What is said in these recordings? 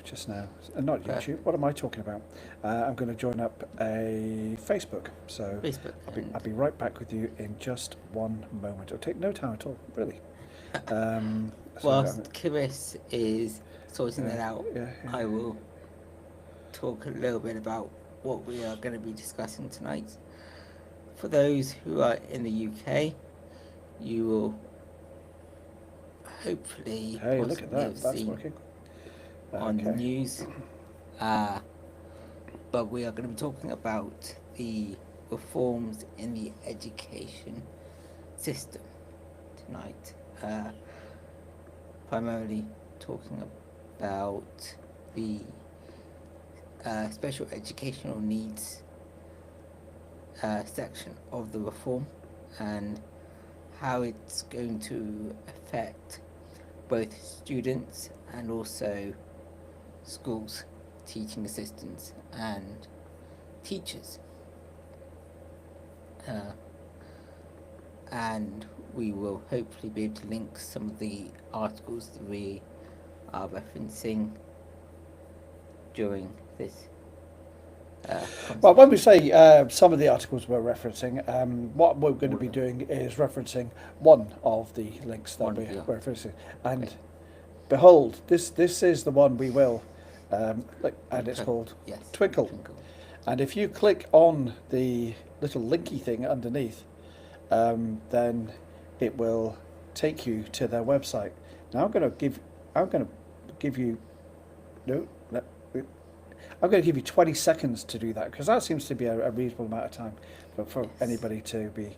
just now. Not YouTube. What am I talking about? I'm going to join up a Facebook. So Facebook. I'll be right back with you in just one moment. It'll take no time at all, really. Whilst Chris is sorting that out, yeah. I will talk a little bit about what we are going to be discussing tonight. For those who are in the UK, you will hopefully Hey, look at that. have That's seen working. on the news. But we are going to be talking about the reforms in the education system tonight. Primarily talking about the special educational needs section of the reform and how it's going to affect both students and also schools, teaching assistants and teachers. And we will hopefully be able to link some of the articles that we are referencing during this. Well, when we say some of the articles we're referencing, what we're going to be doing is referencing one of the links that we're referencing. And behold, this is the one we will, and it's called Twinkle. And if you click on the little linky thing underneath, then it will take you to their website. Now I'm going to give you 20 seconds to do that, because that seems to be a reasonable amount of time for anybody to be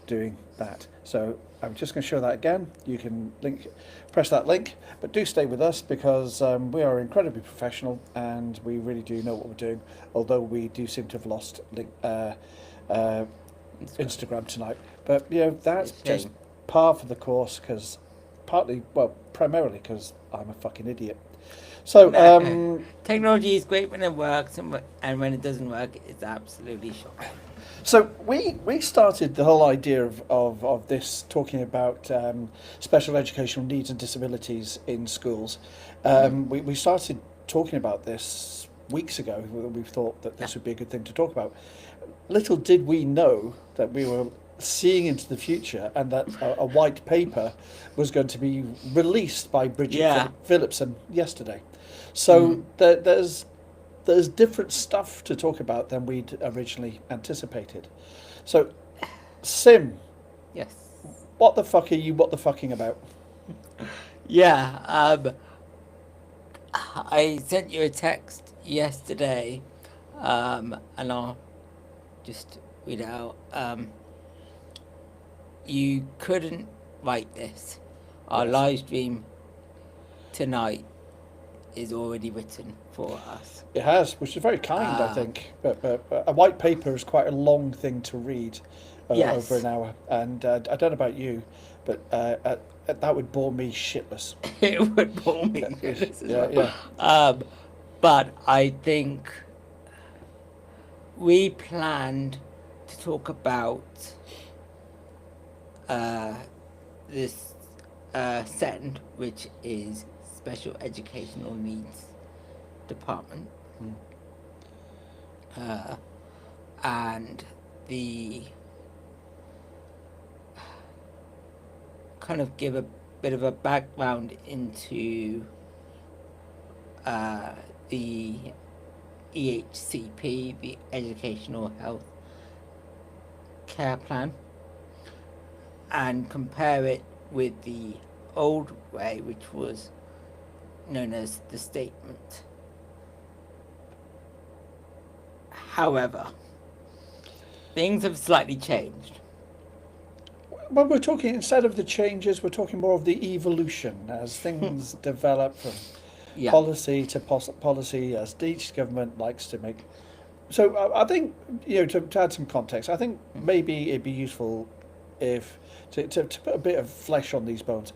doing that. So I'm just going to show that again. You can press that link, but do stay with us, because we are incredibly professional and we really do know what we're doing, although we do seem to have lost Instagram tonight. But that's just par for the course, primarily because I'm a fucking idiot. So technology is great when it works, and when it doesn't work, it's absolutely shocking. So we started the whole idea of this talking about special educational needs and disabilities in schools. We started talking about this weeks ago. We thought that this would be a good thing to talk about. Little did we know that we were seeing into the future, and that a white paper was going to be released by Bridget Phillipson yesterday. So there's different stuff to talk about than we'd originally anticipated. So, Sim. Yes. What the fuck are you fucking about? Yeah, I sent you a text yesterday, and I'll just read it out. You couldn't write this. Our live stream tonight is already written for us. It has, which is very kind, I think. But a white paper is quite a long thing to read over an hour. And I don't know about you, but that would bore me shitless. It would bore me shitless as well. But I think we planned to talk about this SEND, which is Special Educational Needs Department, and the kind of give a bit of a background into the EHCP, the Educational Health Care Plan, and compare it with the old way, which was known as the statement. However, things have slightly changed. Well, we're talking, instead of the changes, we're talking more of the evolution as things develop from policy to policy, as each government likes to make. So I think, to add some context, I think maybe it'd be useful if to put a bit of flesh on these bones.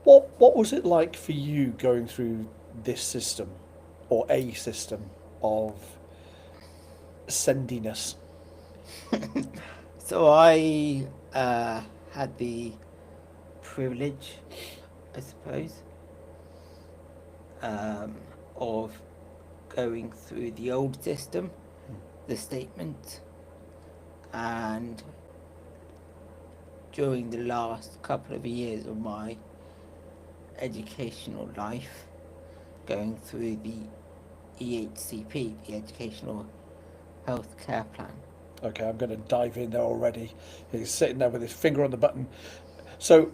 What was it like for you going through this system, or a system of sendiness? So I had the privilege, I suppose, of going through the old system, the statement, and during the last couple of years of my educational life, going through the EHCP, the Educational Healthcare Plan. Okay, I'm going to dive in there already. He's sitting there with his finger on the button. So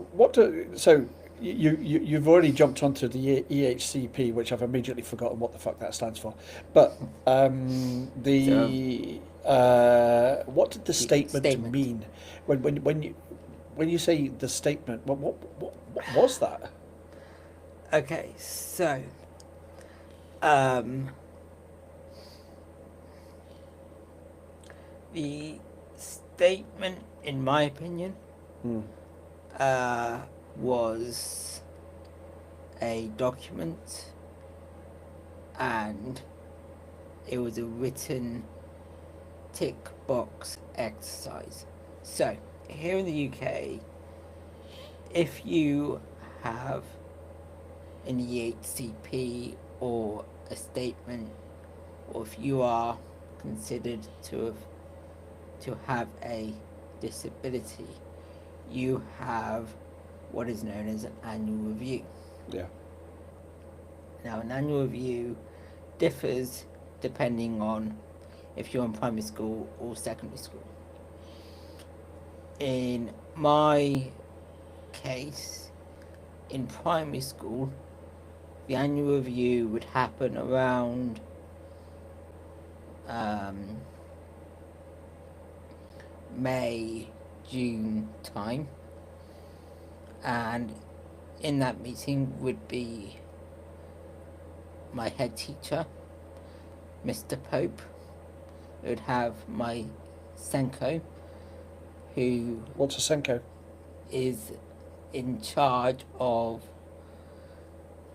you've already jumped onto the EHCP, which I've immediately forgotten what the fuck that stands for. But what did the statement mean? When you say the statement, what was that? Okay, so the statement, in my opinion, was a document, and it was a written tick box exercise. So here in the UK, if you have an EHCP or a statement, or if you are considered to have a disability, you have what is known as an annual review. Yeah. Now, an annual review differs depending on if you're in primary school or secondary school. In my case, in primary school, the annual review would happen around May, June time, and in that meeting would be my head teacher, Mr. Pope. It would have my Senko, who What's a Senko? is in charge of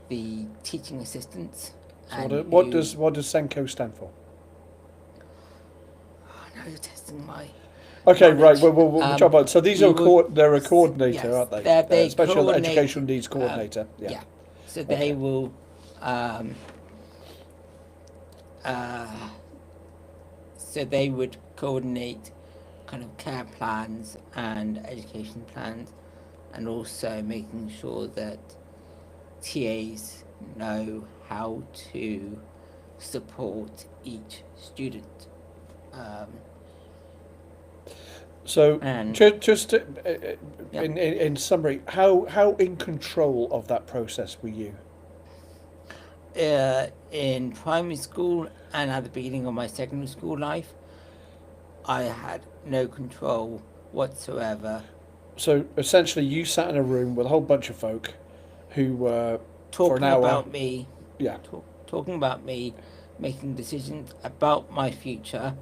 the teaching assistants. So what does Senko stand for? Oh, now you're testing my. Okay, knowledge. right. We'll jump on. So these are they're a coordinator, yes, aren't they? they Special coordinate, educational needs coordinator. Yeah. So they will. So they would coordinate kind of care plans and education plans, and also making sure that TAs know how to support each student. So And- just in summary, how in control of that process were you? In primary school and at the beginning of my secondary school life, I had no control whatsoever. So essentially, you sat in a room with a whole bunch of folk who were for an Talking hour. about me, Yeah. talking about me, making decisions about my future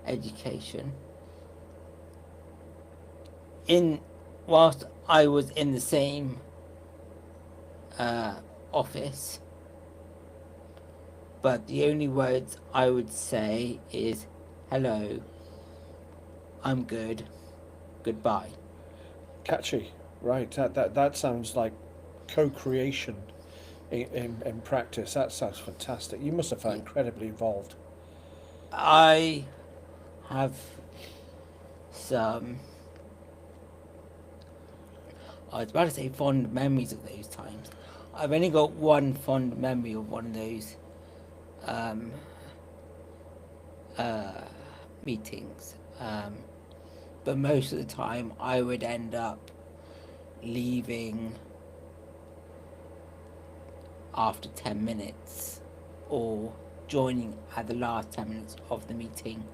education. Whilst I was in the same office, but the only words I would say is hello, I'm good, goodbye. Catchy, right? That sounds like co-creation in practice. That sounds fantastic. You must have felt incredibly involved. I have some, I was about to say fond memories of those times. I've only got one fond memory of one of those meetings. But most of the time I would end up leaving after 10 minutes or joining at the last 10 minutes of the meeting.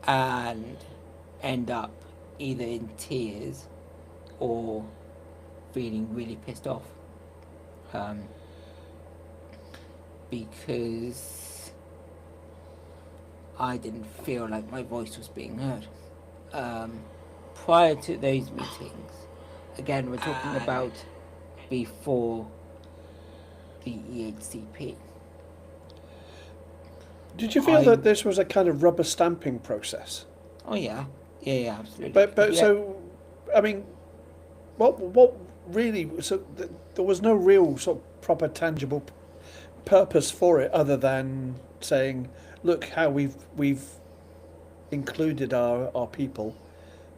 And end up either in tears or feeling really pissed off. Because I didn't feel like my voice was being heard. Prior to those meetings, again, we're talking about before the EHCP. Did you feel that this was a kind of rubber stamping process? Oh yeah, absolutely. But Yeah. so, I mean, really, there was no real sort of proper tangible purpose for it other than saying, look how we've included our people,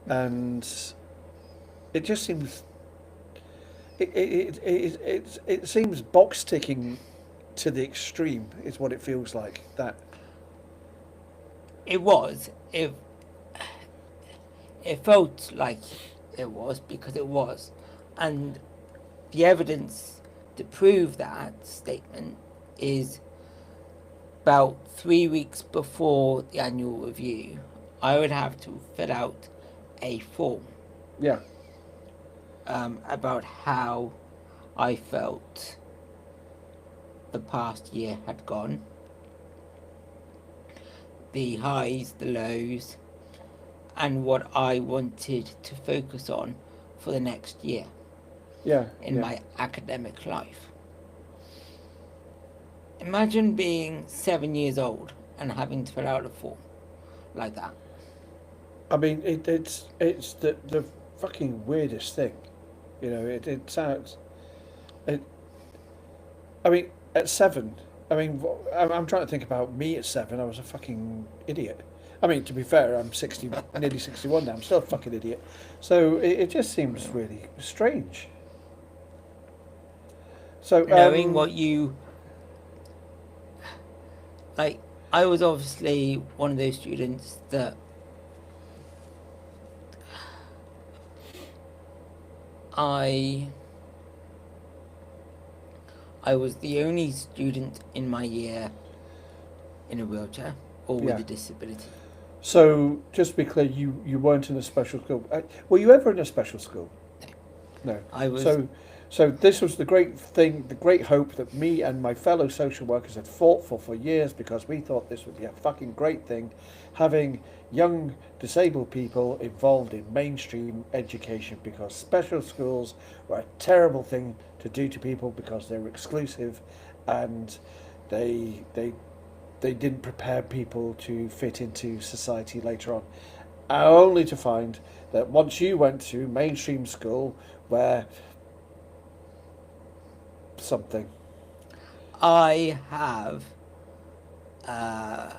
and it just seems it seems box ticking to the extreme is what it feels like. That It was. It felt like it was because it was, and the evidence to prove that statement is about 3 weeks before the annual review. I would have to fill out a form yeah, about how I felt the past year had gone, the highs, the lows, and what I wanted to focus on for the next year yeah, in yeah. my academic life. Imagine being 7 years old and having to fill out a form like that. I mean, it's the fucking weirdest thing, you know. It sounds. It, I mean, at 7, I mean, I'm trying to think about me at 7. I was a fucking idiot. I mean, to be fair, I'm 60, nearly 61 now. I'm still a fucking idiot. So it just seems really strange. So Knowing what you like, I was obviously one of those students that I was the only student in my year in a wheelchair or with Yeah. a disability. So just to be clear, you weren't in a special school. Were you ever in a special school? No. I was So this was the great thing, the great hope that me and my fellow social workers had fought for years, because we thought this would be a fucking great thing, having young disabled people involved in mainstream education, because special schools were a terrible thing to do to people because they were exclusive, and they didn't prepare people to fit into society later on. Only to find that once you went to mainstream school, where something. I have uh,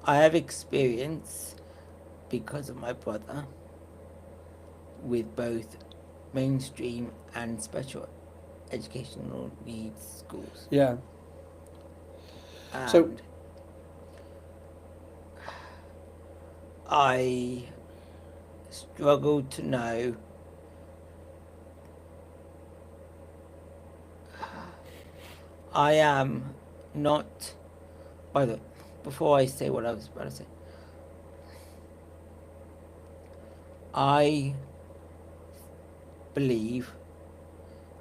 I have experience because of my brother with both mainstream and special educational needs schools. Yeah. And So- I struggled to know I am not, by the before I say what I was about to say, I believe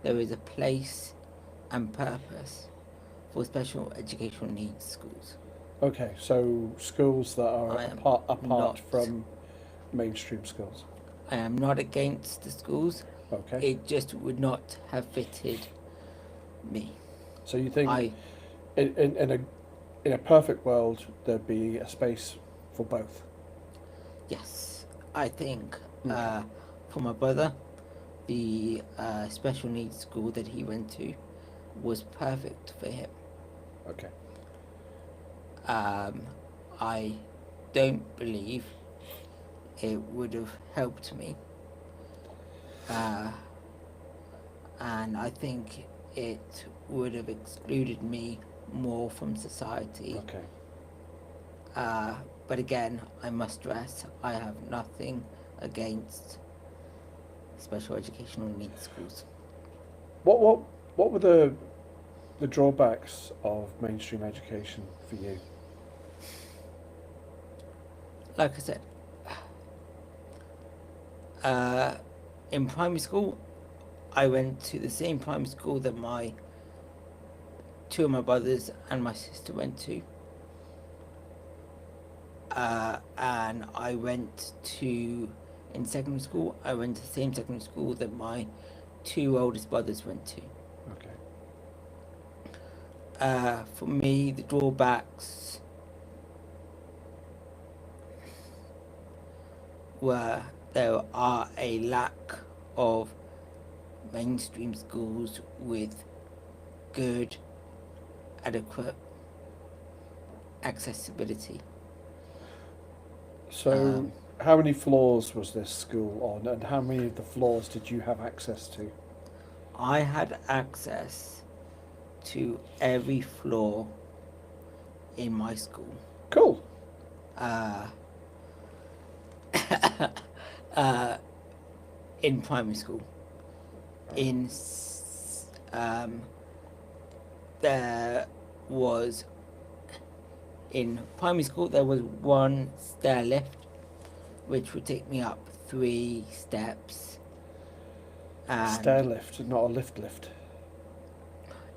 there is a place and purpose for special educational needs schools. Okay, so schools that are I am apart not. from mainstream schools. I am not against the schools. Okay. It just would not have fitted me. So you think I in a perfect world there'd be a space for both? Yes, I think Okay. for my brother, the special needs school that he went to was perfect for him. Okay. I don't believe it would have helped me, and I think it would have excluded me more from society. Okay. But again, I must stress I have nothing against special educational needs schools. What were the drawbacks of mainstream education for you? Like I said, in primary school, I went to the same primary school that two of my brothers and my sister went to. And I went to, in secondary school, I went to the same secondary school that my two oldest brothers went to. Okay. For me, the drawbacks were there are a lack of mainstream schools with good, adequate accessibility. So, how many floors was this school on, and how many of the floors did you have access to? I had access to every floor in my school. Cool. In primary school. There was in primary school there was one stair lift, which would take me up 3 steps. And Stair lift, not a lift.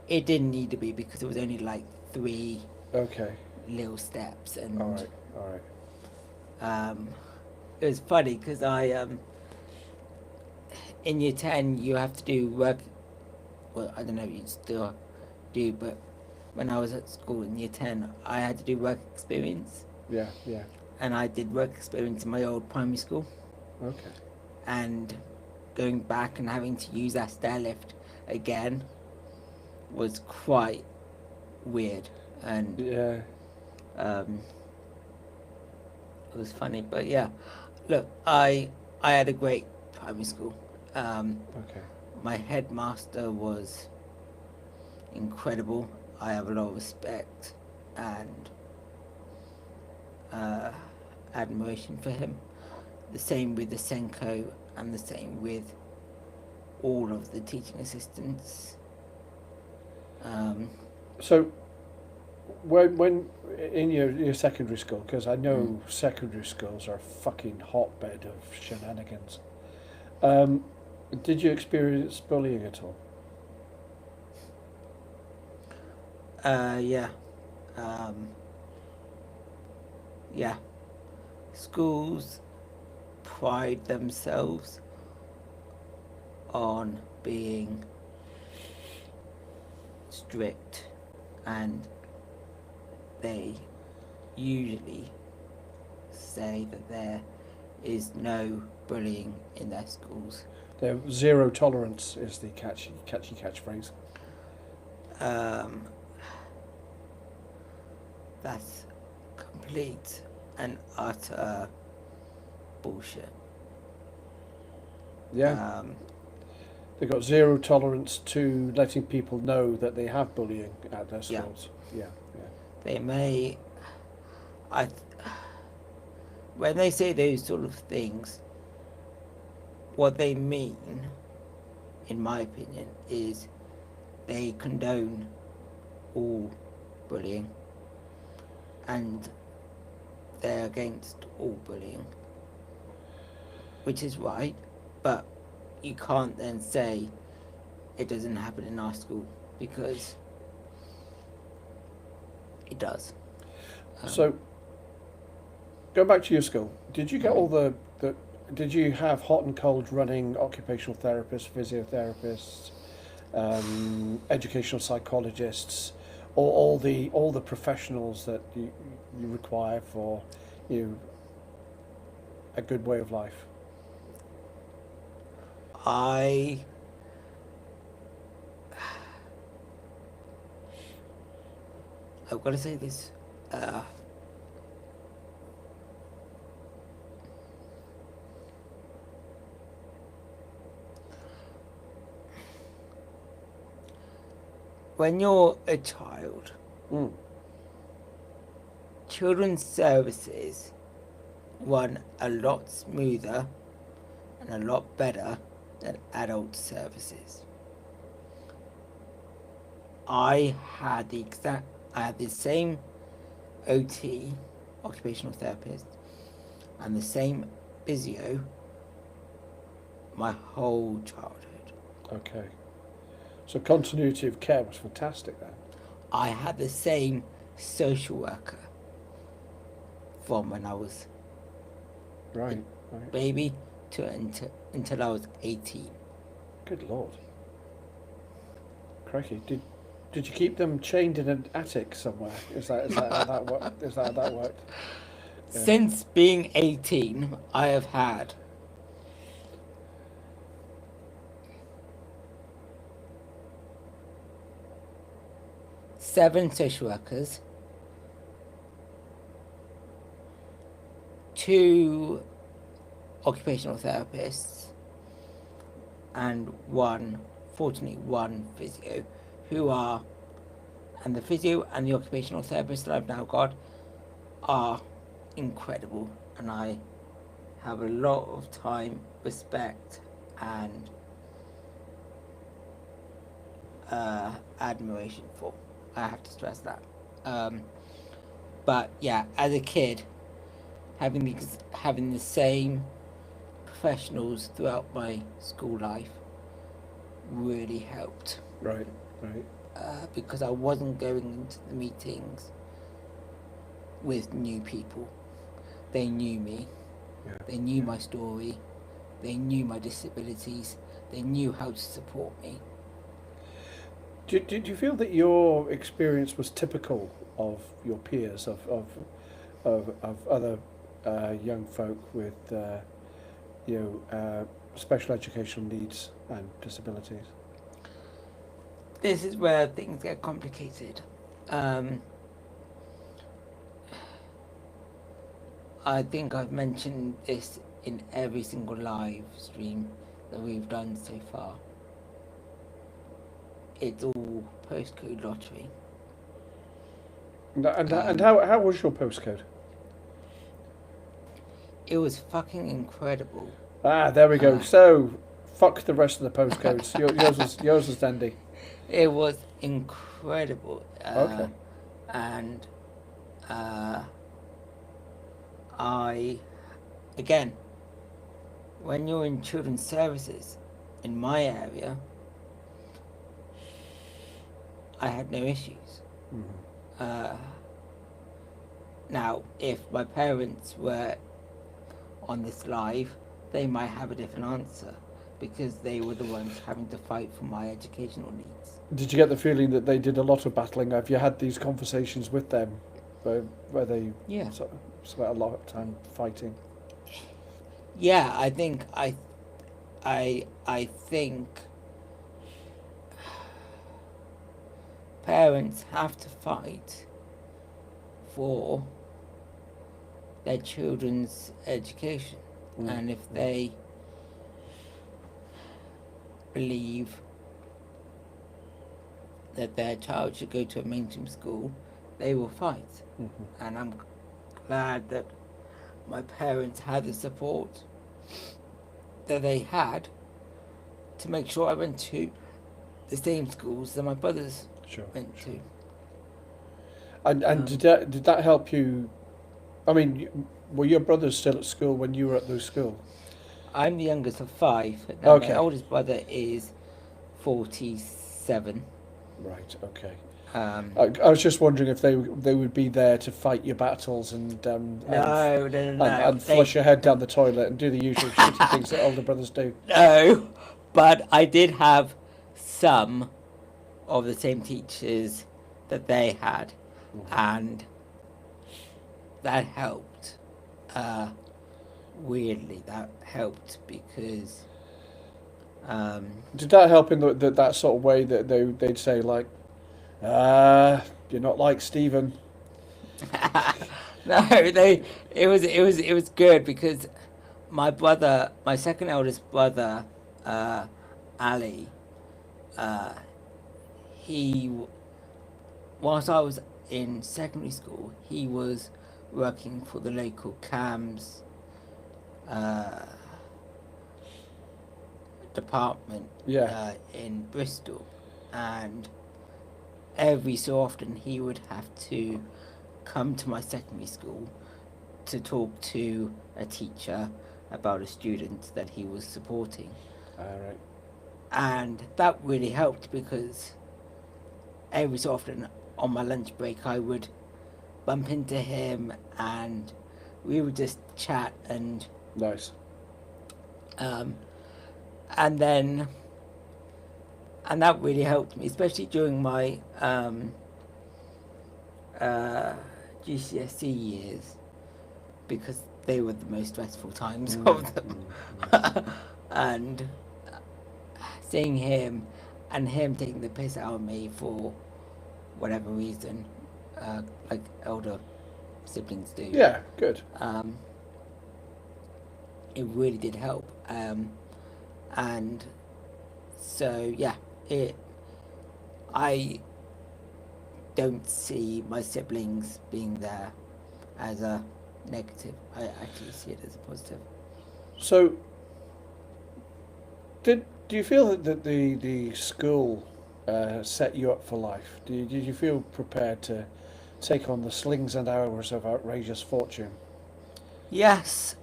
it didn't need to be because it was only like 3 Okay. little steps, and All right. it was funny because in year 10 you have to do work. Well, I don't know if you still do, but when I was at school in year 10, I had to do work experience, Yeah. and I did work experience in my old primary school, Okay. and going back and having to use that stair lift again was quite weird, and Yeah. it was funny. But yeah, look, I had a great primary school. Okay. My headmaster was incredible. I have a lot of respect and admiration for him. The same with the Senko, and the same with all of the teaching assistants. So, when in your secondary school, because I know secondary schools are a fucking hotbed of shenanigans. Did you experience bullying at all? Yeah. Yeah. Schools pride themselves on being strict, and they usually say that there is no bullying in their schools. The zero tolerance is the catchy catchphrase. That's complete and utter bullshit. Yeah. They've got zero tolerance to letting people know that they have bullying at their Yeah. schools. Yeah. They may, when they say those sort of things, what they mean, in my opinion, is they condone all bullying, and they're against all bullying, which is right, but you can't then say it doesn't happen in our school, because it does. So, going back to your school, did you get all the did you have hot and cold running occupational therapists, physiotherapists, educational psychologists, all the professionals that you require for a good way of life? I've got to say this. When you're a child, children's services run a lot smoother and a lot better than adult services. I had the same OT, occupational therapist, and the same physio my whole childhood. Okay. So continuity of care was fantastic then. I had the same social worker from when I was Right. baby until I was 18. Good Lord. Crikey. Did you keep them chained in an attic somewhere? Is that how that worked? Is that how that worked? Yeah. Since being 18, I have had 7 social workers, 2 occupational therapists, and fortunately one physio, and the physio and the occupational therapist that I've now got are incredible, and I have a lot of time, respect, and admiration for. I have to stress that. But yeah, as a kid, having the same professionals throughout my school life really helped. Right, right. Because I wasn't going into the meetings with new people. They knew me. Yeah. They knew my story. They knew my disabilities. They knew how to support me. Did you feel that your experience was typical of your peers, of other young folk with special educational needs and disabilities? This is where things get complicated. I think I've mentioned this in every single live stream that we've done so far. It's all postcode lottery. And how was your postcode? It was fucking incredible. Ah, there we go. So, fuck the rest of the postcodes. yours was dandy. It was incredible. Okay. And again, when you're in children's services in my area, I had no issues. Mm-hmm. Now, if my parents were on this live, they might have a different answer because they were the ones having to fight for my educational needs. Did you get the feeling that they did a lot of battling? Have you had these conversations with them where they spent a lot of time fighting? Yeah, I think parents have to fight for their children's education. And if they believe that their child should go to a mainstream school, they will fight. Mm-hmm. And I'm glad that my parents had the support that they had to make sure I went to the same schools that my brothers went to. And did that help you? I mean, were your brothers still at school when you were at those schools? I'm the youngest of 5. Now Okay. My oldest brother is 47. Right. Okay. I was just wondering if they would be there to fight your battles and no. flush your head down the toilet and do the usual shitty things that older brothers do. No, but I did have some of the same teachers that they had, and that helped. Weirdly, that helped because. Did that help in that sort of way that they'd say like, you're not like Stephen? No, it was good because my second eldest brother, Ali, whilst I was in secondary school, he was working for the local CAMS department in Bristol, and every so often he would have to come to my secondary school to talk to a teacher about a student that he was supporting. Right. And that really helped because every so often on my lunch break I would bump into him and we would just chat and Nice. And that really helped me, especially during my GCSE years, because they were the most stressful times of them. And seeing him and him taking the piss out of me for whatever reason, like elder siblings do. Yeah, good. It really did help. And so, yeah, I don't see my siblings being there as a negative. I actually see it as a positive. So, do you feel that the school set you up for life? Did you feel prepared to take on the slings and arrows of outrageous fortune? Yes,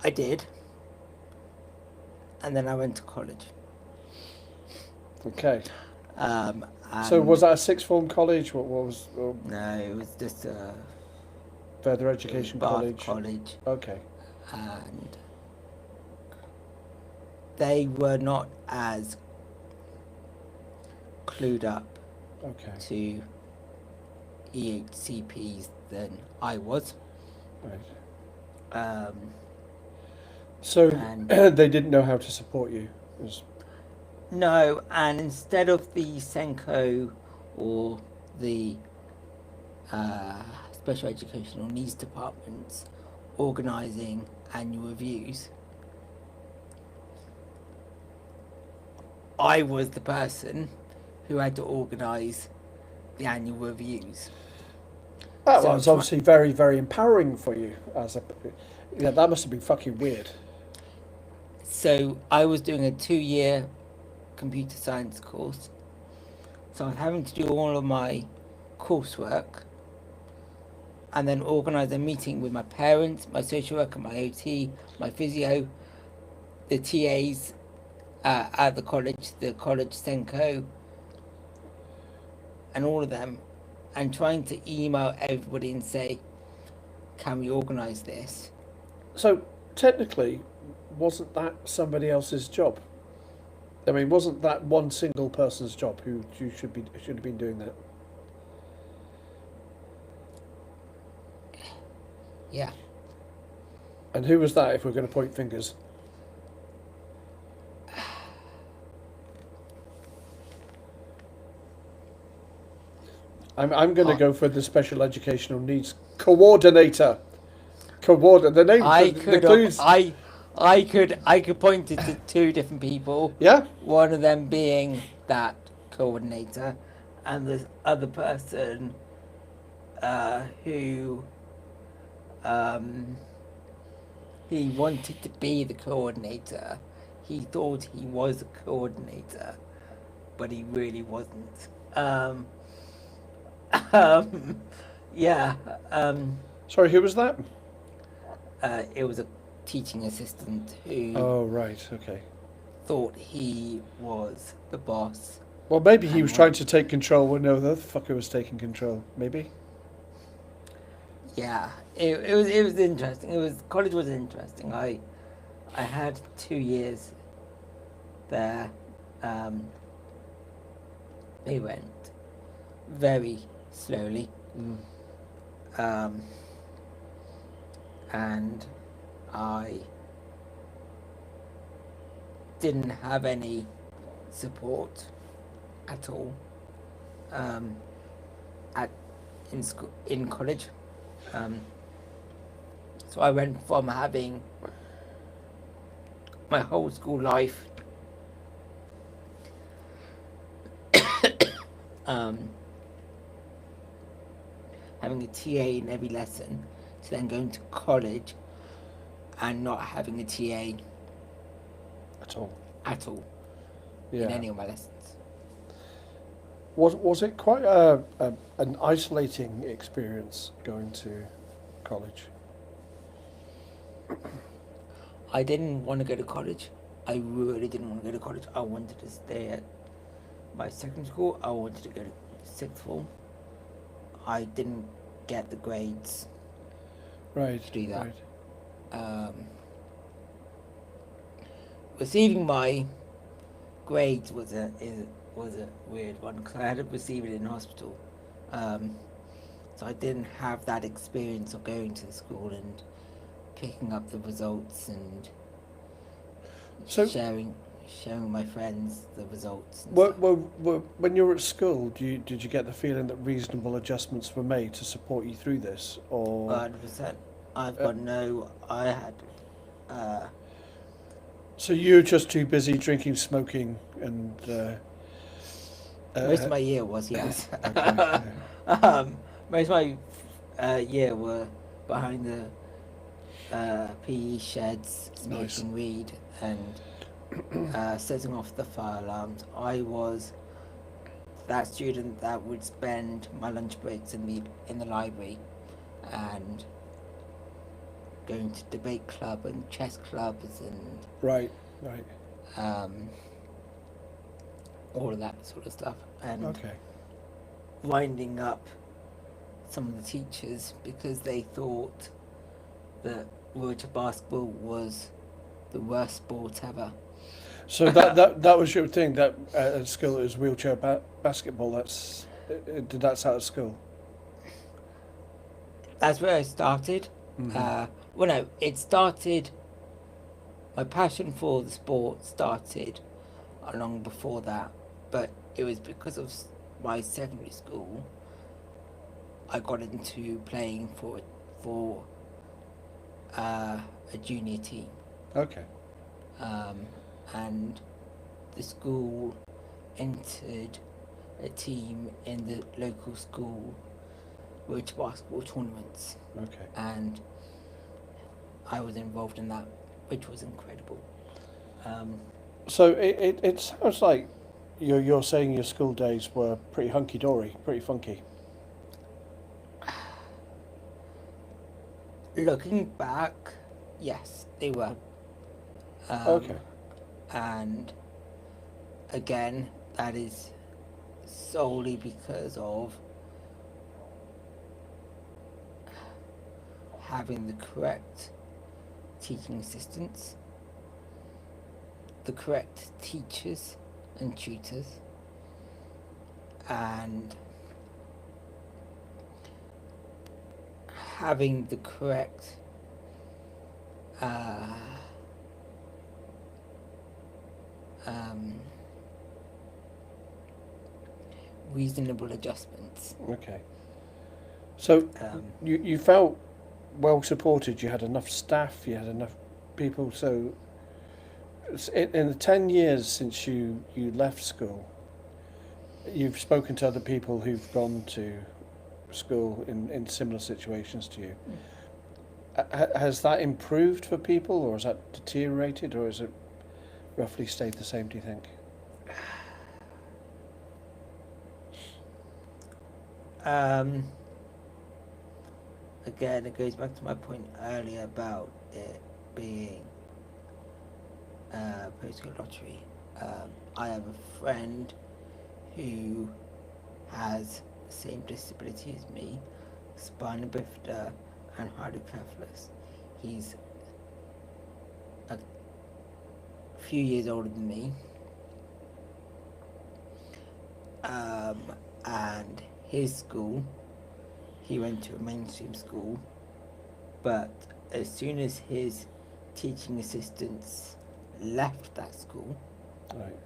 I did. And then I went to college. Okay. So And was that a sixth form college? What was no, it was just a further education Bath college? Okay. and they were not as clued up Okay. to EHCPs than I was. Right. So And they didn't know how to support you. It was, no, and instead of the Senko or the special educational needs departments organising annual reviews, I was the person who had to organise the annual reviews. that So was try- obviously very, very empowering for you as a. Yeah, that must have been fucking weird. So I was doing a 2-year computer science course. So I was having to do all of my coursework and then organise a meeting with my parents, my social worker, my OT, my physio, the TAs at the college Senko, and all of them, and trying to email everybody and say, can we organise this? So technically, wasn't that somebody else's job? I mean, wasn't that one single person's job who should have been doing that? Yeah. And who was that? If we're going to point fingers. I'm going to go for the special educational needs coordinator. The name. the clues. I could point it to 2 different people. Yeah. One of them being that coordinator, and the other person who he wanted to be the coordinator. He thought he was a coordinator, but he really wasn't. Yeah. Sorry, who was that? It was a teaching assistant who Oh, right. Okay. thought he was the boss. Well, maybe he And was what- trying to take control when no other fucker was taking control. Maybe. Yeah, it was interesting. College was interesting. I had 2 years there. They went very slowly, and I didn't have any support at all in college. So I went from having my whole school life having a TA in every lesson, to then going to college and not having a TA At all. at all Yeah. in any of my lessons. Was it quite an isolating experience going to college? I didn't want to go to college. I really didn't want to go to college. I wanted to stay at my second school. I wanted to go to sixth form. I didn't get the grades. Right. To do that. Right. Receiving my grades was a weird one because I had to receive it in hospital. So I didn't have that experience of going to the school and picking up the results and So- sharing showing my friends the results. And Well, stuff. when you were at school, did you get the feeling that reasonable adjustments were made to support you through this, or 100%. I've Uh, got no. I had. so you're just too busy drinking, smoking, and Most of my year was, yes. okay, yeah. Most of my year were behind the PE sheds, Nice. smoking weed and setting off the fire alarms. I was that student that would spend my lunch breaks in the library and going to debate club and chess clubs and Right. um, all of that sort of stuff, and Okay. winding up some of the teachers because they thought that wheelchair basketball was the worst sport ever. So that was your thing. That at school it was wheelchair basketball. Did that start at school? That's where I started. Mhm. Well, no, it started. My passion for the sport started long before that, but it was because of my secondary school. I got into playing for a junior team, Okay. and the school entered a team in the local school wheelchair basketball tournaments, Okay. and I was involved in that, which was incredible. So it sounds like you're saying your school days were pretty hunky dory, pretty funky. Looking back, yes, they were. Okay. And again, that is solely because of having the correct teaching assistants, the correct teachers and tutors, and having the correct reasonable adjustments. Okay. So Um, you felt well supported. You had enough staff. You had enough people. So in the 10 years since you left school, you've spoken to other people who've gone to school in similar situations to you. Has that improved for people, or has that deteriorated, or has it roughly stayed the same, do you think? Again, it goes back to my point earlier about it being postcode lottery. I have a friend who has the same disability as me, spina bifida and hydrocephalus. He's a few years older than me, and his school, he went to a mainstream school, but as soon as his teaching assistants left that school, Right.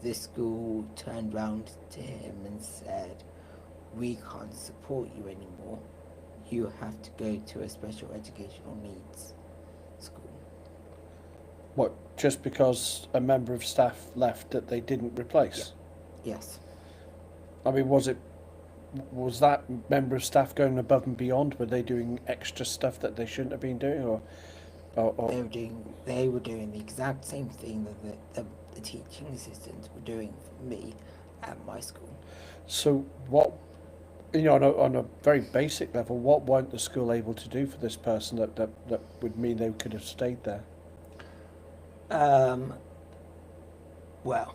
this school turned round to him and said, "We can't support you anymore. You have to go to a special educational needs school." What, just because a member of staff left that they didn't replace? Yes. I mean, was that member of staff going above and beyond? Were they doing extra stuff that they shouldn't have been doing, or They were doing the exact same thing that the teaching assistants were doing for me at my school. so what? On a very basic level, what weren't the school able to do for this person that would mean they could have stayed there? Well,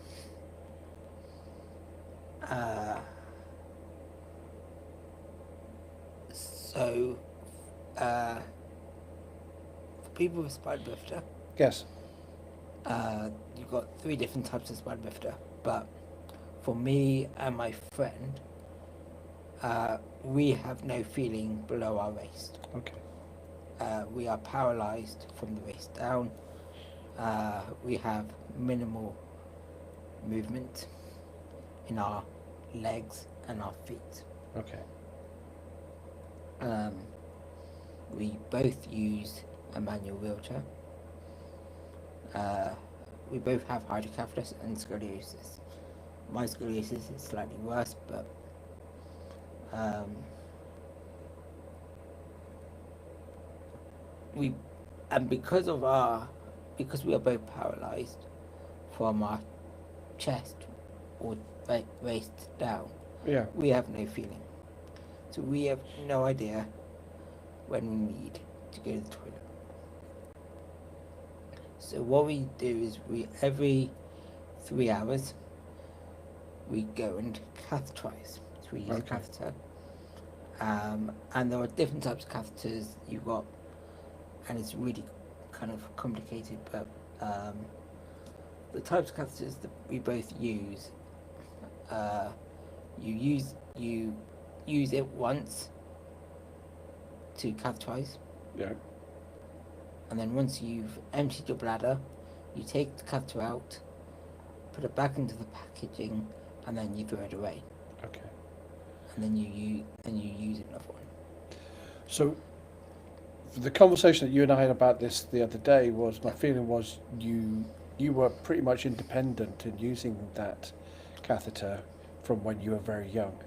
so for people with spina bifida, Yes. you've got 3 different types of spina bifida, but for me and my friend, we have no feeling below our waist. Okay. We are paralysed from the waist down. we have minimal movement in our legs and our feet. Okay. We both use a manual wheelchair. We both have hydrocephalus and scoliosis. My scoliosis is slightly worse, but because we are both paralysed from our chest or waist down, Yeah. we have no feeling. So we have no idea when we need to go to the toilet. So what we do is every 3 hours we go and catheterize. So we use a catheter. And there are different types of catheters you've got, and it's really kind of complicated, but the types of catheters that we both use, you use it once to catheterize, Yeah. and then once you've emptied your bladder, you take the catheter out, put it back into the packaging, and then you throw it away. Okay. And then you use another one. So the conversation that you and I had about this the other day was, my feeling was you were pretty much independent in using that catheter from when you were very young.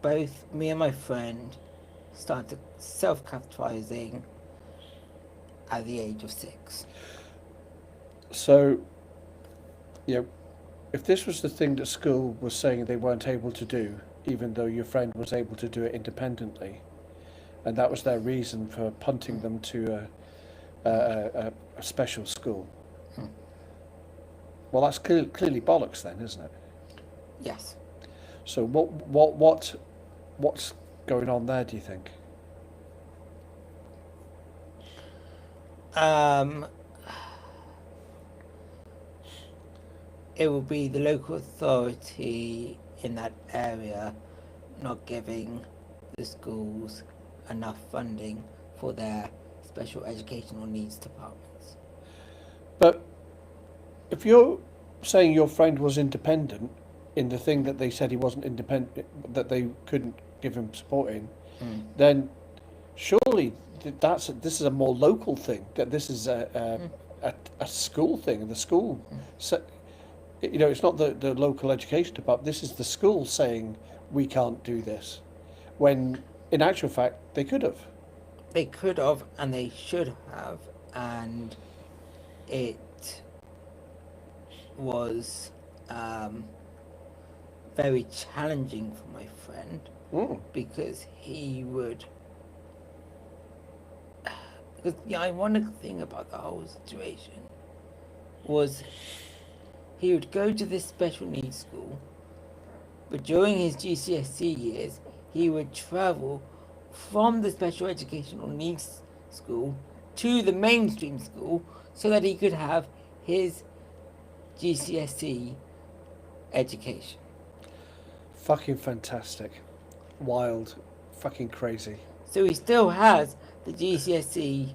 Both me and my friend started self-catheterizing at the age of 6. So, if this was the thing that school was saying they weren't able to do, even though your friend was able to do it independently, and that was their reason for punting them to a special school. Well, that's clearly bollocks then, isn't it? Yes. So what's going on there, do you think? It will be the local authority in that area not giving the schools enough funding for their special educational needs departments. But if you're saying your friend was independent in the thing that they said he wasn't independent, that they couldn't give him support in, then surely this is a more local thing. That this is a school thing, and the school, it's not the local education department. This is the school saying we can't do this, when in actual fact they could have. They could have, and they should have, and it was very challenging for my friend because he would. Because the ironic thing about the whole situation was he would go to this special needs school, but during his GCSE years, he would travel from the special educational needs school to the mainstream school so that he could have his GCSE education. Fucking fantastic. Wild. Fucking crazy. So he still has the GCSE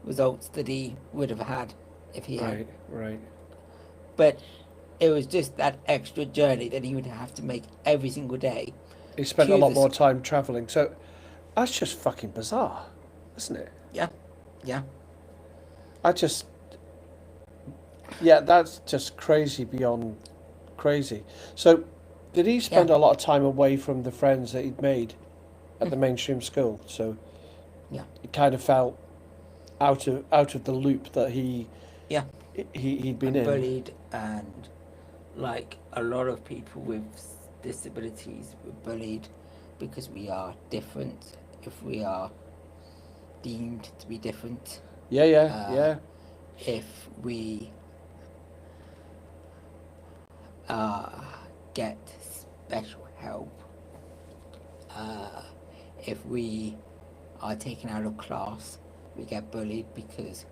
results that he would have had if he had. Right. But it was just that extra journey that he would have to make every single day. He spent a lot more time travelling. So that's just fucking bizarre, isn't it? Yeah. That's just crazy beyond crazy. So did he spend a lot of time away from the friends that he'd made at the mainstream school? So he kind of felt out of the loop that he'd been in. Bullied, and like a lot of people with disabilities were bullied because we are different. If we are deemed to be different. Yeah. If we get special help, if we are taken out of class, we get bullied because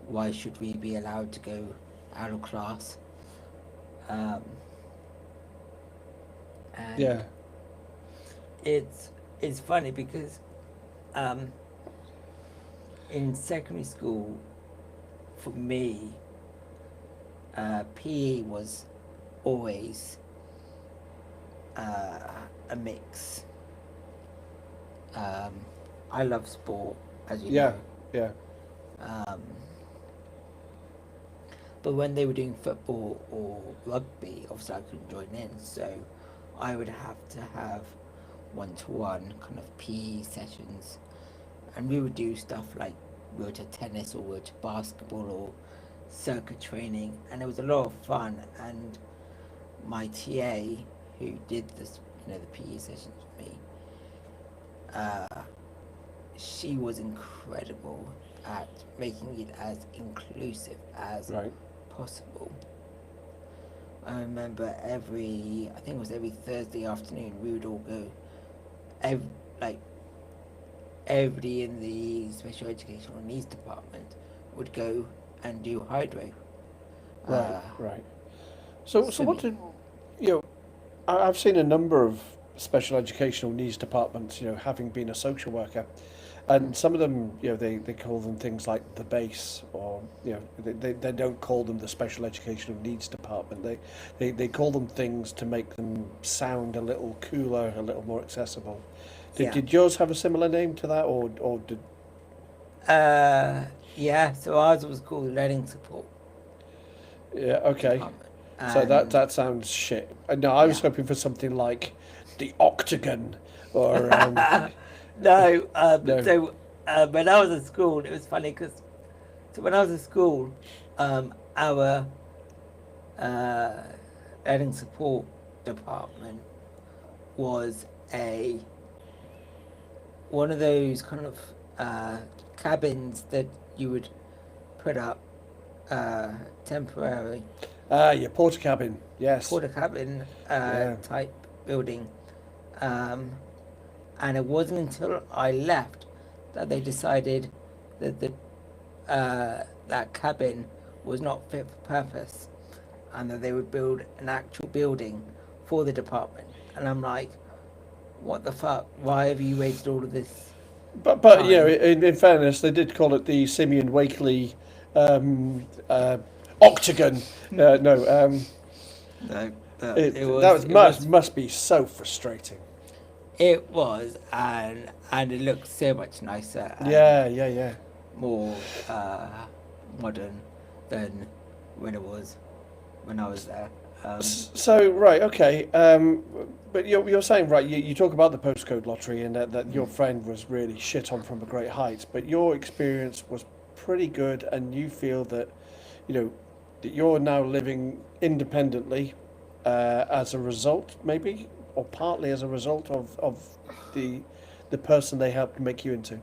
why should we be allowed to go out of class? And it's funny because in secondary school, for me, PE was always a mix. I love sport, as you Yeah, know. yeah. But when they were doing football or rugby, obviously I couldn't join in, so I would have to have one-to-one kind of PE sessions, and we would do stuff like we were to tennis or we were to basketball or circuit training, and it was a lot of fun. And my TA, who did this, the PE sessions with me, she was incredible at making it as inclusive as Right. possible. I remember I think it was every Thursday afternoon, we would all go, everybody in the special educational needs department would go and do hydro. Right, right. So what Swimming. did you know? I've seen a number of special educational needs departments. Having been a social worker, and some of them, they call them things like the base, or they don't call them the special educational needs department. They call them things to make them sound a little cooler, a little more accessible. Yeah. Did yours have a similar name to that, or did? Yeah, so ours was called learning support Yeah, okay. department. So that And that sounds shit. No, I was yeah. hoping for something like the Octagon, or No, no. so when I was at school, it was funny because when I was at school, our learning support department was one of those kind of cabins that you would put up temporary Your porter cabin. Yes. porta cabin Yeah. type building. And it wasn't until I left that they decided that that cabin was not fit for purpose, and that they would build an actual building for the department. And I'm like, what the fuck? Why have you wasted all of this But time? in fairness, they did call it the Simeon Wakely Octagon. No, No, that it was must be so frustrating. it was, and it looked so much nicer and Yeah. more modern than when I was there. So right, okay. But you're saying, right, you talk about the postcode lottery, and that your friend was really shit on from a great height, but your experience was pretty good, and you feel that that you're now living independently as a result, maybe, or partly as a result of the person they helped make you into.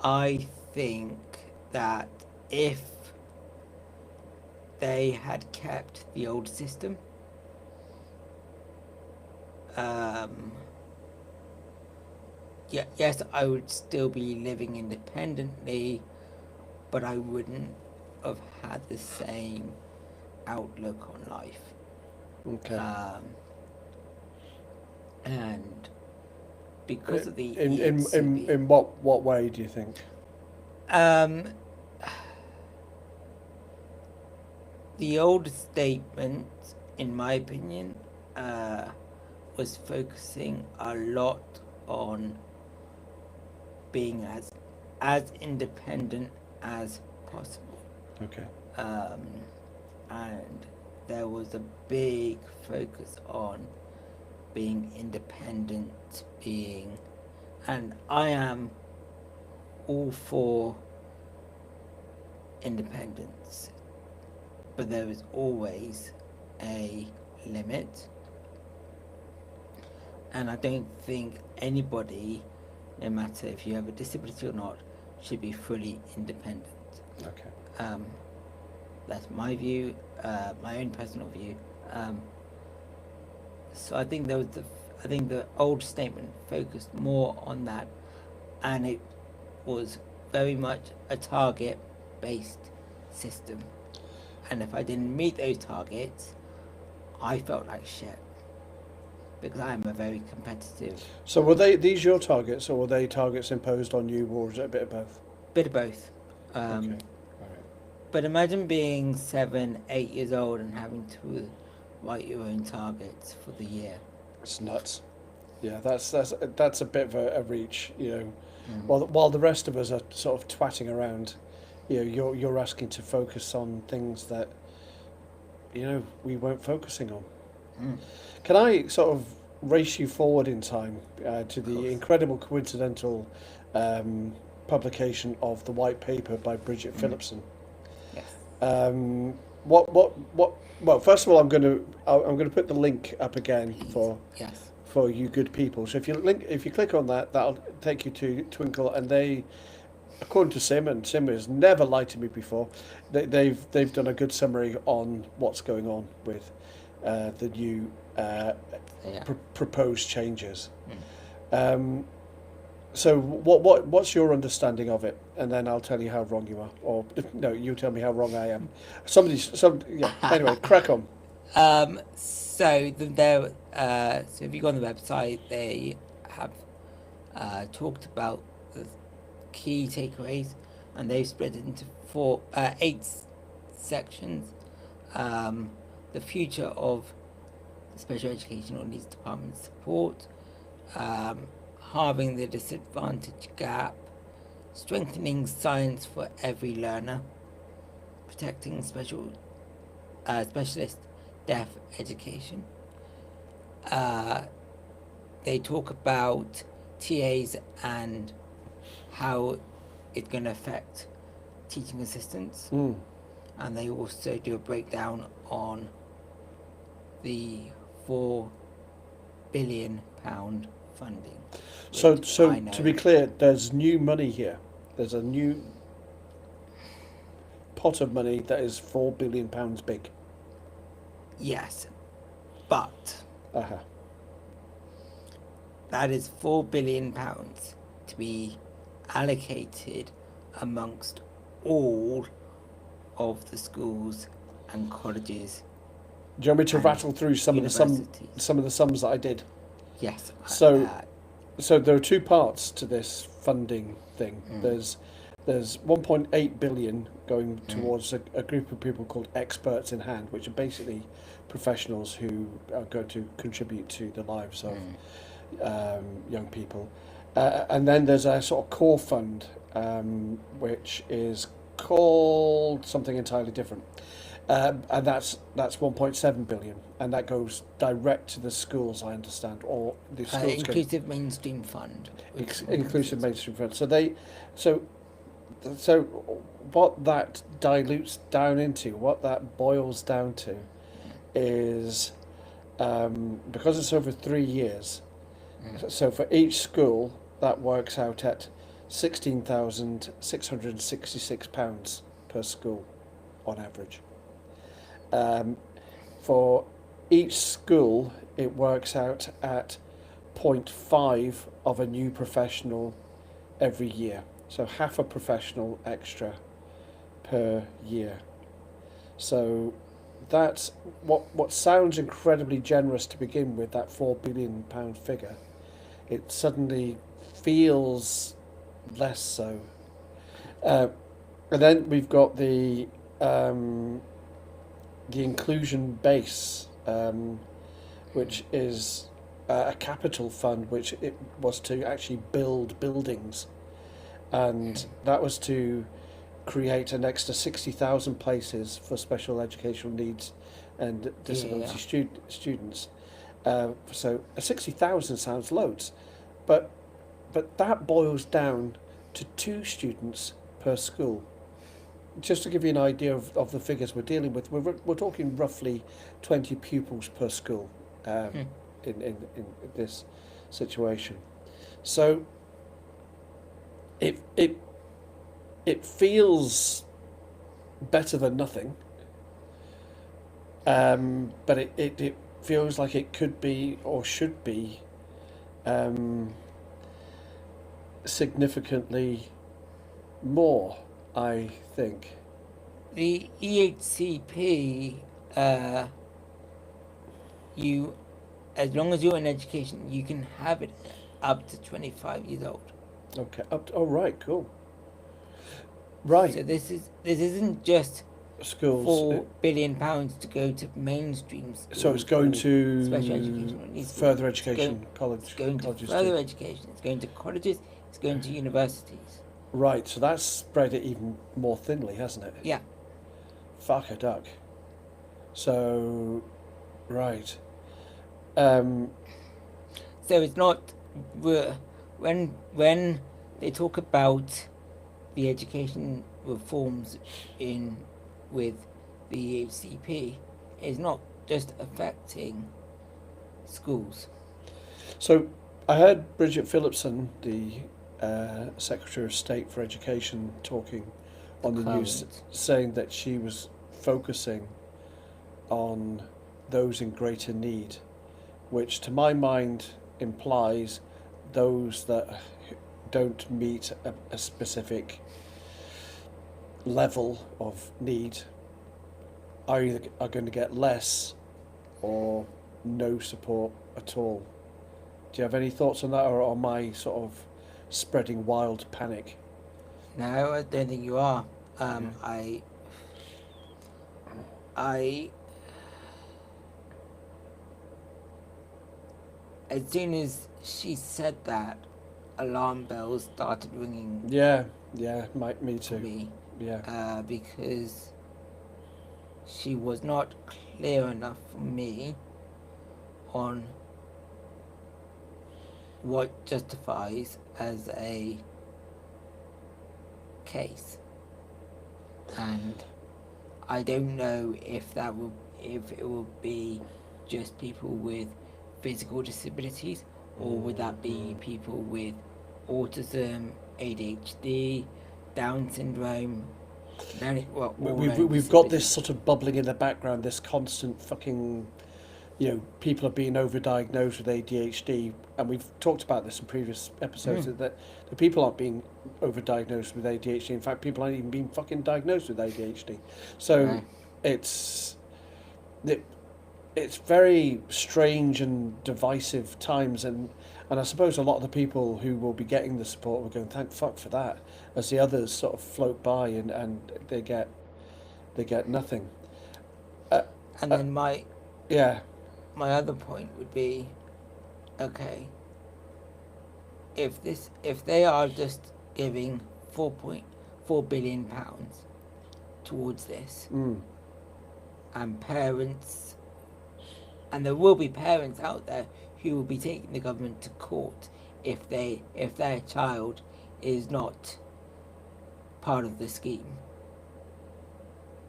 I think that if they had kept the old system, yes, I would still be living independently, but I wouldn't have had the same outlook on life. Okay. And because of the In EHCP, in what way do you think? um, the old statement, in my opinion, was focusing a lot on being as independent as possible. Okay. And there was a big focus on being independent, and I am all for independence, but there is always a limit, and I don't think anybody, no matter if you have a disability or not, should be fully independent. Okay. That's my view, my own personal view. So I think I think the old statement focused more on that, and it was very much a target-based system. And if I didn't meet those targets, I felt like shit. because I'm a very competitive. So were these your targets, or were they targets imposed on you, or was it a bit of both? Bit of both. Okay. All right. But imagine being 7, 8 years old and having to write your own targets for the year. It's nuts. Yeah, that's a bit of a reach, you know. Mm. While the rest of us are sort of twatting around, you know, you're asking to focus on things that, you know, we weren't focusing on. Mm. Can I sort of race you forward in time to the course. incredible coincidental publication of the white paper by Bridget Phillipson? Yes. What? Well, first of all, I'm going to put the link up again Yes. for you good people. So if you click on that, that'll take you to Twinkle, and they, according to Sim, and Sim has never lied to me before, they've done a good summary on what's going on with the new Yeah. proposed changes. So what's your understanding of it, and then I'll tell you how wrong you are, or no, you tell me how wrong I am. Yeah. Anyway, crack on. So if you go on the website, they have talked about the key takeaways, and they've split it into 8 sections. The future of the special educational needs department support, halving the disadvantage gap, strengthening science for every learner, protecting specialist deaf education. They talk about TAs and how it's going to affect teaching assistants, and they also do a breakdown on the £4 billion funding. So I know. to be clear, there's new money here. There's a new pot of money that is £4 billion big. Yes, but Uh-huh. that is £4 billion to be allocated amongst all of the schools and colleges. Do you want me to And rattle through some of the sums that I did? Yes. So there are two parts to this funding thing. Mm. There's 1.8 billion going towards a group of people called experts in hand, which are basically professionals who are going to contribute to the lives of young people. And then there's a sort of core fund, which is called something entirely different. And that's 1.7 billion, and that goes direct to the schools, I understand, or the schools. Inclusive Mainstream Fund. Inclusive Mainstream Fund. So what that dilutes down into, what that boils down to, is because it's over 3 years. So for each school, that works out at £16,666 per school, on average. For each school, it works out at 0.5 of a new professional every year. So half a professional extra per year. So that's what sounds incredibly generous to begin with, that £4 billion figure. It suddenly feels less so. And then we've got the inclusion base, which is a capital fund, which it was to actually build buildings, and that was to create an extra 60,000 places for special educational needs and disability students. So 60,000 sounds loads, but that boils down to 2 students per school. Just to give you an idea of the figures we're dealing with, we're talking roughly 20 pupils per school in this situation. So it feels better than nothing, but it feels like it could be or should be significantly more, I think. The EHCP, you as long as you're in education, you can have it up to 25 years old. Okay. Oh, right. Cool. Right. So this isn't just Schools. £4 billion to go to mainstream schools. So it's going or special educational to needs further schools. education, It's going to colleges further too. education. It's going to colleges. It's going to universities. Right. So that's spread it even more thinly, hasn't it? Yeah. Fuck a duck. So, right. Um, So it's not when they talk about the education reforms in with the EHCP, it's not just affecting schools. so I heard Bridget Phillipson, the Secretary of State for Education, talking on the news, Current. saying that she was focusing on those in greater need, which to my mind implies those that don't meet a specific level of need are going to get less or no support at all. Do you have any thoughts on that, or am I sort of spreading wild panic? No, I don't think you are. Yeah. I as soon as she said that, alarm bells started ringing Yeah, me for too. me, Yeah, because she was not clear enough for me on what justifies as a case, and I don't know if it will be just people with physical disabilities, or would that be people with autism, ADHD, Down syndrome, all learning we've got this disabilities. sort of bubbling in the background, this constant fucking, people are being overdiagnosed with ADHD, and we've talked about this in previous episodes, that the people aren't being overdiagnosed with ADHD. In fact, people aren't even being fucking diagnosed with ADHD. So Right. it's it, it's very strange and divisive times, and I suppose a lot of the people who will be getting the support will go, thank fuck for that, as the others sort of float by and they get nothing. Uh, And uh, then yeah, my other point would be, okay, if they are just giving £4.4 billion towards this, and parents, and there will be parents out there who will be taking the government to court if their child is not part of the scheme.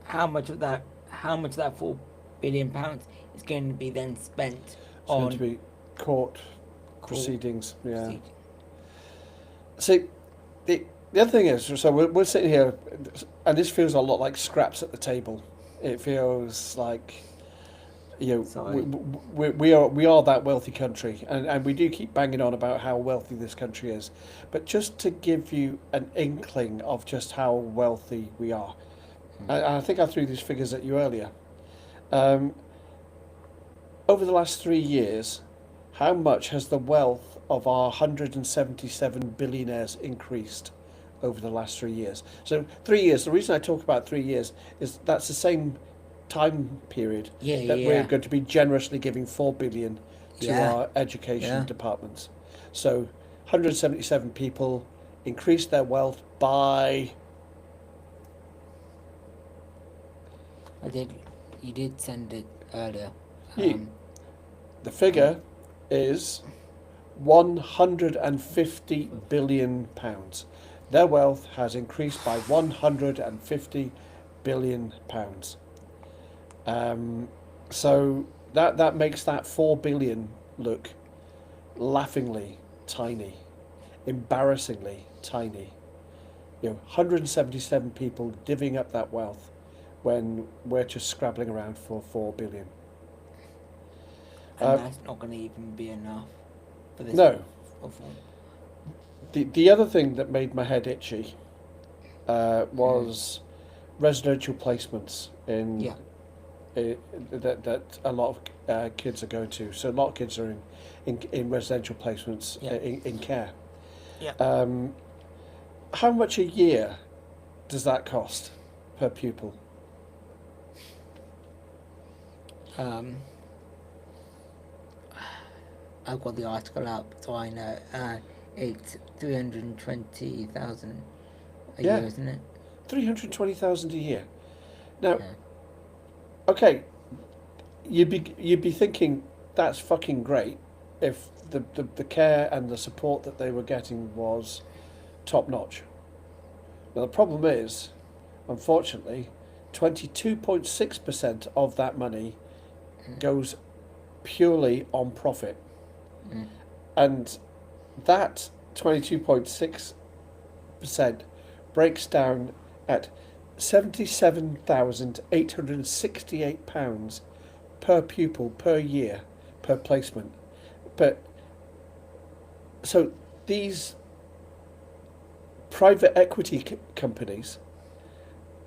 How much of that £4 billion is going to be then spent it's on going to be court court proceedings. Yeah. proceedings? See, the other thing is, so we're sitting here, and this feels a lot like scraps at the table. It feels like, Sorry. we are that wealthy country, and we do keep banging on about how wealthy this country is. But just to give you an inkling of just how wealthy we are, I think I threw these figures at you earlier. Over the last 3 years, how much has the wealth of our 177 billionaires increased over the last 3 years? So 3 years, the reason I talk about 3 years is that's the same time period that we're going to be generously giving 4 billion to Yeah. our education Yeah. departments. So 177 people increased their wealth by, You did send it earlier. You- the figure is 150 billion pounds. Their wealth has increased by 150 billion pounds. So that makes that 4 billion look laughingly tiny, embarrassingly tiny. 177 people divvying up that wealth when we're just scrabbling around for 4 billion. And that's not going to even be enough for this No. reform. The other thing that made my head itchy was residential placements in Yeah. that a lot of kids are going to. So a lot of kids are in residential placements Yeah. in care. Yeah. How much a year does that cost per pupil? I've got the article up, so I know. It's 320,000 a Yeah. year, isn't it? 320,000 a year. Now, Yeah. okay, you'd be thinking that's fucking great if the care and the support that they were getting was top notch. Now the problem is, unfortunately, 22.6% of that money goes purely on profit. Mm. And that 22.6% breaks down at £77,868 per pupil per year per placement. But so these private equity companies,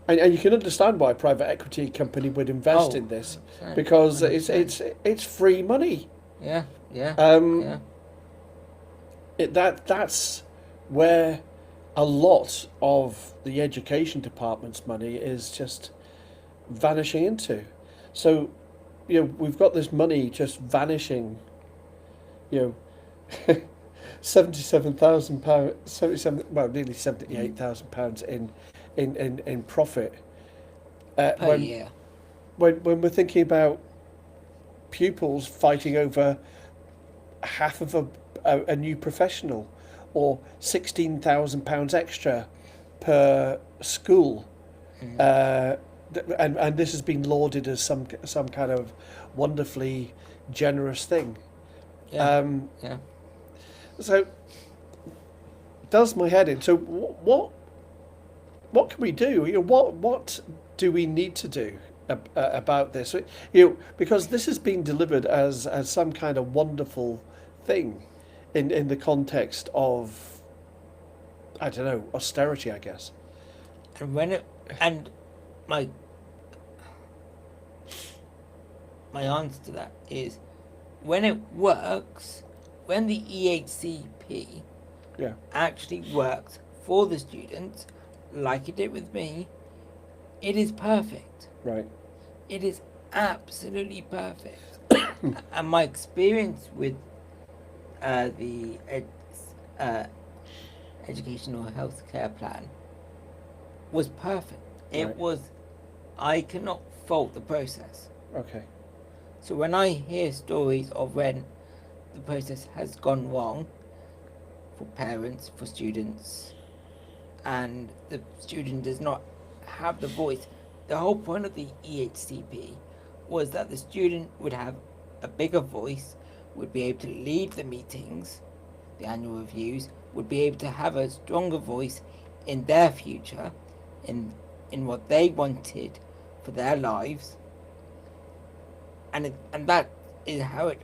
and you can understand why a private equity company would invest Oh, in this, 100%, because 100%. it's free money. Yeah, yeah, Um, yeah. that's where a lot of the education department's money is just vanishing into. So, we've got this money just vanishing. You know, £77,000, 77, well, nearly £78,000 in profit. Per year. When we're thinking about pupils fighting over half of a new professional, or £16,000 extra per school, and this has been lauded as some kind of wonderfully generous thing. Yeah, yeah. So does my head in. So what can we do? What do we need to do about this? Because this has been delivered as some kind of wonderful thing in the context of, I don't know, austerity, I guess. And my answer to that is, when it works, when the EHCP Yeah. actually works for the students, like it did with me, it is perfect. Right. It is absolutely perfect. And my experience with the educational healthcare plan was perfect. It Right. was, I cannot fault the process. Okay. So when I hear stories of when the process has gone wrong for parents, for students, and the student does not have the voice, the whole point of the EHCP was that the student would have a bigger voice, would be able to lead the meetings, the annual reviews, would be able to have a stronger voice in their future, in what they wanted for their lives, and that is how it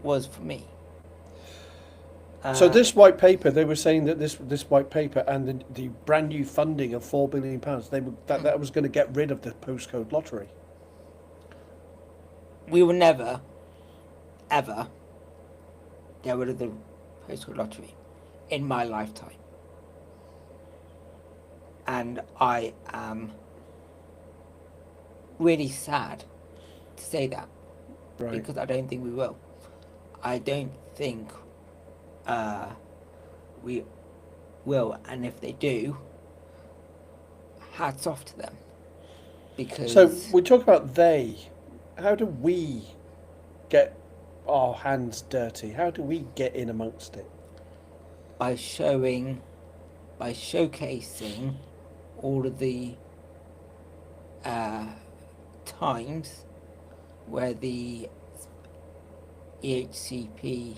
was for me. So this white paper, they were saying that this white paper and the brand new funding of £4 billion, that was going to get rid of the postcode lottery. We will never, ever get rid of the postcode lottery in my lifetime. And I am really sad to say that, Right. because I don't think we will. I don't think we will, and if they do, hats off to them. Because So we talk about they. How do we get our hands dirty? How do we get in amongst it? by showcasing all of the times where the EHCP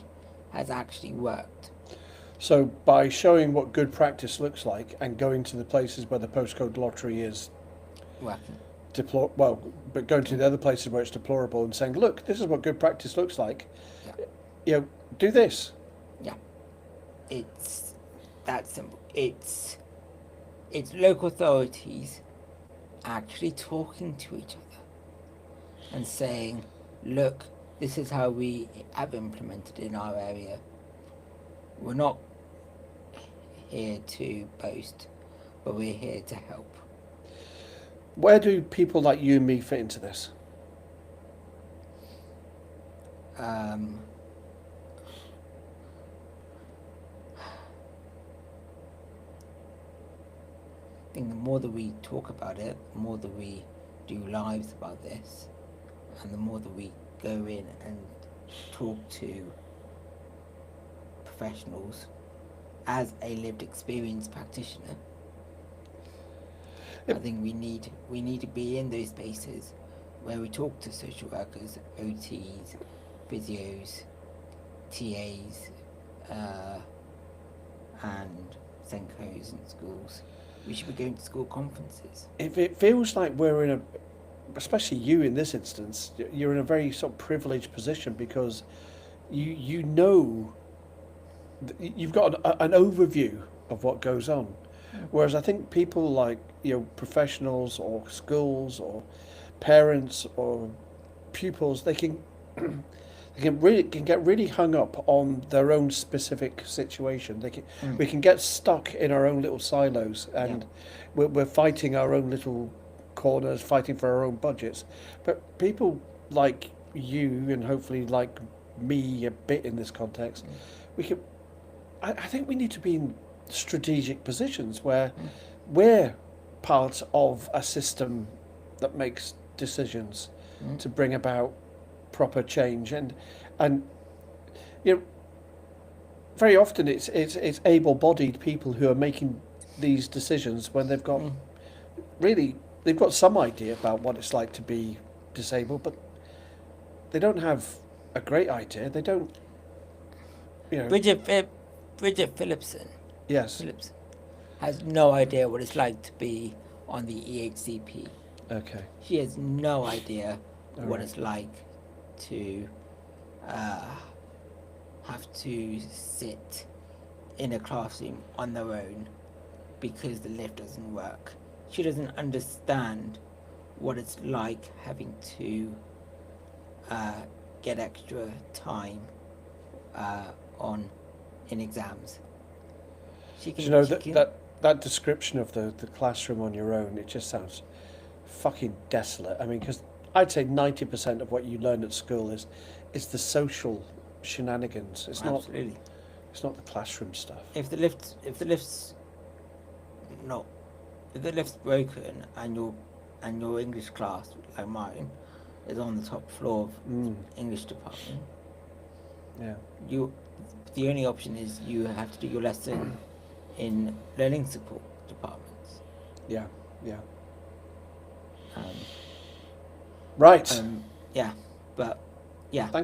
has actually worked. So by showing what good practice looks like and going to the places where the postcode lottery is Working. but going to the other places where it's deplorable and saying, look, this is what good practice looks like. Yeah. Do this. Yeah. It's that simple. It's local authorities actually talking to each other. and saying, look, this is how we have implemented in our area. We're not here to boast, but we're here to help. Where do people like you and me fit into this? I think the more that we talk about it, the more that we do lives about this, and the more that we go in and talk to professionals as a lived experience practitioner, I think we need to be in those spaces where we talk to social workers, OTs, physios, TAs, and Senkos in schools. We should be going to school conferences. If it feels like we're in a, especially you in this instance, you're in a very sort of privileged position because you know, you've got an overview of what goes on. Whereas I think people like, professionals or schools or parents or pupils, they can get really hung up on their own specific situation. We can get stuck in our own little silos, and we're fighting our own little corners, fighting for our own budgets. But people like you, and hopefully like me a bit in this context, I think we need to be in strategic positions where we're part of a system that makes decisions to bring about proper change, and very often it's able-bodied people who are making these decisions when they've got they've got some idea about what it's like to be disabled, but they don't have a great idea. They don't, Bridget Phillipson. Yes. Phillips has no idea what it's like to be on the EHCP. Okay. She has no idea what it's like to have to sit in a classroom on their own because the lift doesn't work. She doesn't understand what it's like having to get extra time in exams. That description of the classroom on your own, it just sounds fucking desolate. I mean, because I'd say 90% of what you learn at school is the social shenanigans. It's Absolutely. It's not the classroom stuff. If the lift's broken and your English class, like mine, is on the top floor of English department, the only option is you have to do your lesson in learning support departments. Yeah. Right. Thank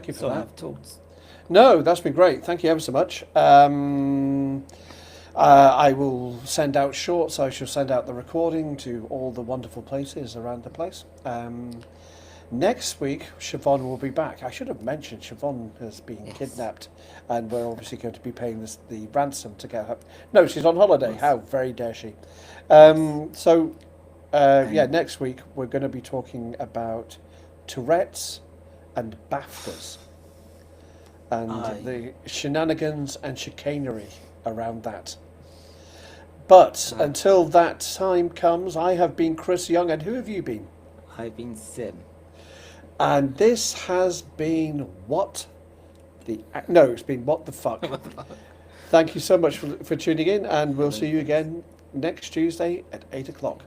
you for that. I've talked. No, that's been great. Thank you ever so much. I will send out shorts. I shall send out the recording to all the wonderful places around the place. Next week, Siobhan will be back. I should have mentioned Siobhan has been kidnapped, and we're obviously going to be paying the ransom to get her. No, she's on holiday. Yes. How very dare she? Next week we're going to be talking about Tourette's and BAFTAs and the shenanigans and chicanery around that. But until that time comes, I have been Chris Young, and who have you been? I've been Sim. And this has been it's been What the Fuck. Thank you so much for tuning in, and we'll see you again next Tuesday at 8 o'clock.